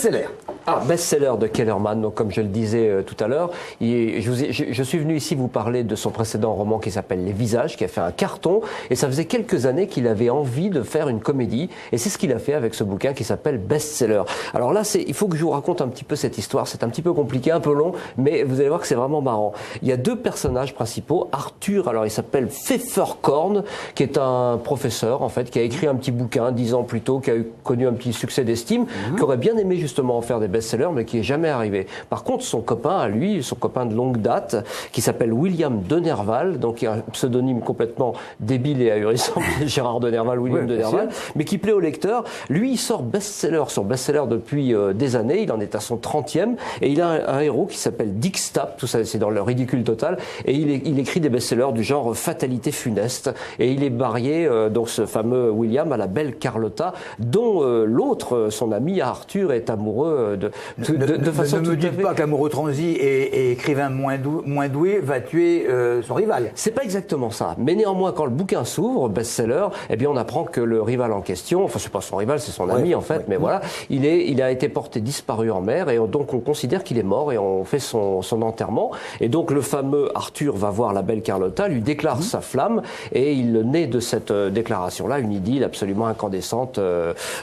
best-seller. Ah, best-seller de Kellerman, donc comme je le disais tout à l'heure. Je suis venu ici vous parler de son précédent roman qui s'appelle Les Visages, qui a fait un carton, et ça faisait quelques années qu'il avait envie de faire une comédie, et c'est ce qu'il a fait avec ce bouquin qui s'appelle Best-seller. Alors là, il faut que je vous raconte un petit peu cette histoire, c'est un petit peu compliqué, un peu long, mais vous allez voir que c'est vraiment marrant. Il y a deux personnages principaux, Arthur, alors il s'appelle Pfefferkorn, qui est un professeur, en fait, qui a écrit un petit bouquin 10 ans plus tôt, qui a connu un petit succès d'estime, qui aurait bien aimé justement en faire des best-sellers, mais qui est jamais arrivé. Par contre, son copain à lui, son copain de longue date, qui s'appelle William de Nerval, donc qui a un pseudonyme complètement débile et ahurissant, Gérard de Nerval, William de Nerval, mais qui plaît au lecteur. Lui, il sort best-seller sur best-seller depuis des années, il en est à son 30e, et il a un héros qui s'appelle Dick Stapp, tout ça c'est dans le ridicule total, et il écrit des best-sellers du genre Fatalité funeste, et il est marié, donc ce fameux William, à la belle Carlotta, dont l'autre, son ami Arthur, est amoureux de façon ne me dites pas qu'amoureux transi et écrivain moins doué va tuer son rival. C'est pas exactement ça. Mais néanmoins, quand le bouquin s'ouvre, best-seller, eh bien, on apprend que le rival en question, enfin, c'est pas son rival, c'est son ami, en fait, mais voilà, il a été porté disparu en mer, et donc on considère qu'il est mort, et on fait son enterrement. Et donc, le fameux Arthur va voir la belle Carlotta, lui déclare sa flamme, et il naît de cette déclaration-là une idylle absolument incandescente.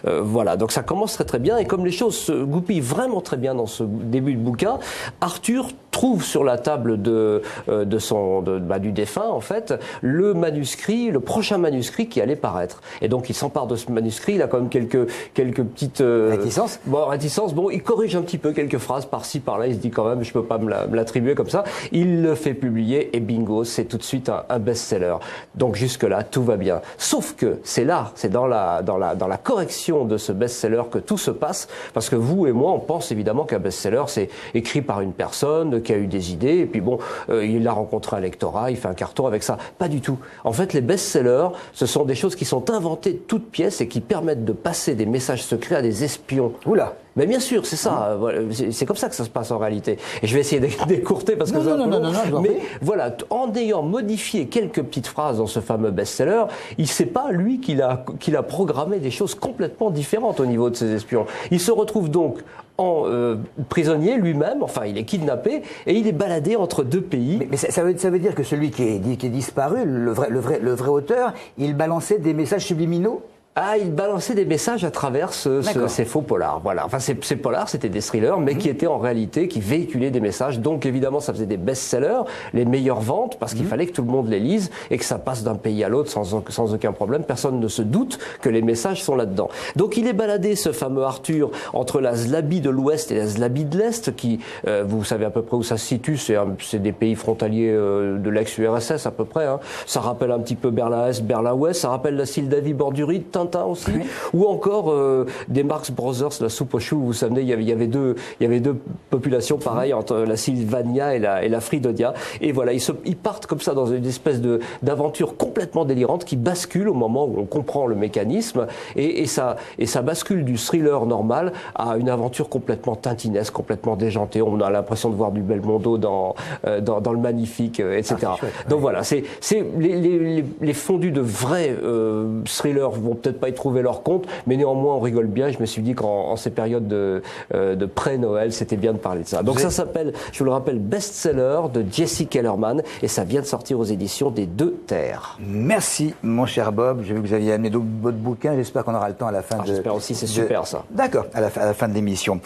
Voilà. Donc, ça commence très très bien, et comme les choses se goupillent vraiment très bien dans ce début de bouquin, Arthur trouve sur la table du défunt, en fait, le prochain manuscrit qui allait paraître. Et donc, il s'empare de ce manuscrit, il a quand même quelques petites... réticences. Réticences. Bon, il corrige un petit peu quelques phrases par-ci, par-là, il se dit quand même, je peux pas me l'attribuer comme ça. Il le fait publier, et bingo, c'est tout de suite un best-seller. Donc, jusque-là, tout va bien. Sauf que c'est dans la correction de ce best-seller que tout se passe, parce que vous et moi, on pense évidemment qu'un best-seller, c'est écrit par une personne qui a eu des idées, et puis bon, il a rencontré un lectorat, il fait un carton avec ça. Pas du tout. En fait, les best-sellers, ce sont des choses qui sont inventées de toutes pièces et qui permettent de passer des messages secrets à des espions. Oula! Mais bien sûr, c'est ça. C'est comme ça que ça se passe en réalité. Et je vais essayer d'écourter parce que mais voilà, en ayant modifié quelques petites phrases dans ce fameux best-seller, il sait pas lui qu'il a programmé des choses complètement différentes au niveau de ses espions. Il se retrouve donc en prisonnier lui-même, enfin il est kidnappé et il est baladé entre deux pays. Mais ça veut dire que celui qui est disparu, le vrai auteur, il balançait des messages subliminaux? Ah, il balançait des messages à travers ces faux polars. Voilà. Enfin, ces polars, c'était des thrillers, mais qui étaient en réalité, qui véhiculaient des messages. Donc, évidemment, ça faisait des best-sellers, les meilleures ventes, parce qu'il fallait que tout le monde les lise et que ça passe d'un pays à l'autre sans aucun problème. Personne ne se doute que les messages sont là-dedans. Donc, il est baladé, ce fameux Arthur, entre la Zlabie de l'Ouest et la Zlabie de l'Est, qui, vous savez à peu près où ça se situe. C'est des pays frontaliers de l'ex-URSS, à peu près. Hein. Ça rappelle un petit peu Berlin-Est, Berlin-Ouest. Ça rappelle la Sildavie Borduride, aussi, ou encore des Marx Brothers, la soupe aux choux. Vous savez, il y avait deux populations pareilles entre la Sylvania et la Fridonia. Et voilà, ils partent comme ça dans une espèce d'aventure complètement délirante qui bascule au moment où on comprend le mécanisme et ça bascule du thriller normal à une aventure complètement tintinesque, complètement déjantée. On a l'impression de voir du Belmondo dans le Magnifique, etc. Donc voilà, c'est les fondus de vrais thrillers vont peut-être pas y trouver leur compte, mais néanmoins on rigole bien. Je me suis dit qu'en ces périodes de pré-Noël, c'était bien de parler de ça. Donc ça s'appelle, je vous le rappelle, Best-seller de Jesse Kellerman, et ça vient de sortir aux éditions des Deux Terres. Merci mon cher Bob, j'ai vu que vous aviez amené d'autres bouquins, j'espère qu'on aura le temps à la fin J'espère aussi, c'est super ça. D'accord, à la fin de l'émission.